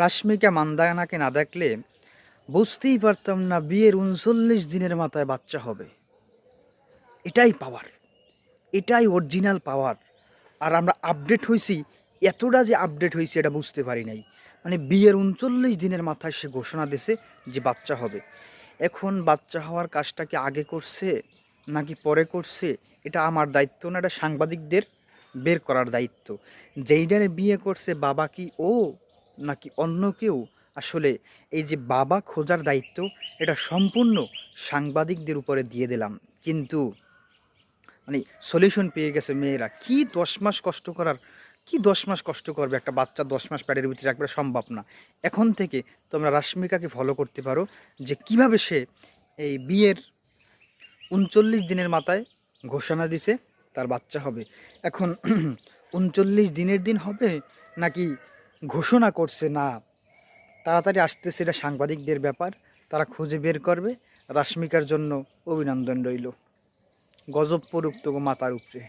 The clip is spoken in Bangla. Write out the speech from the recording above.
রাশ্মিকা মান্দানাকে না দেখলে বুঝতেই পারতাম না বিয়ের ৩৯ দিনের মাথায় বাচ্চা হবে। এটাই পাওয়ার, এটাই অরিজিনাল পাওয়ার। আর আমরা আপডেট হইছি, এতটা যে আপডেট হইছি এটা বুঝতে পারি নাই। মানে বিয়ের ৩৯ দিনের মাথায় সে ঘোষণা দিছে যে বাচ্চা হবে। এখন বাচ্চা হওয়ার কাজটা কি আগে করছে নাকি পরে করছে, এটা আমার দায়িত্ব না, এটা সাংবাদিকদের বের করার দায়িত্ব। যেইটারে বিয়ে করছে বাবা কি ও নাকি অন্য কেউ, আসলে এই যে বাবা খোঁজার দায়িত্ব এটা সম্পূর্ণ সাংবাদিকদের উপরে দিয়ে দিলাম। কিন্তু মানে সলিউশন পেয়ে গেছে মেয়েরা। কি 10 মাস কষ্ট করার, কি 10 মাস কষ্ট করবে একটা বাচ্চা? 10 মাস প্যাডের ভিতরে রাখবে সম্ভব না। এখন থেকে তোমরা রাশ্মিকাকে ফলো করতে পারো যে কিভাবে সে এই বিয়ের ৩৯ দিনের মাথায় ঘোষণা দিছে তার বাচ্চা হবে। এখন ৩৯ দিনের দিন হবে নাকি ঘোষণা করছে না তাড়াতাড়ি আসতেছে, এটা সাংবাদিকদের ব্যাপার। তারা খুঁজে বের করবে। রাশ্মিকার জন্য অভিনন্দন রইল। গজব পড়ুক তোগো মাথার উপরে।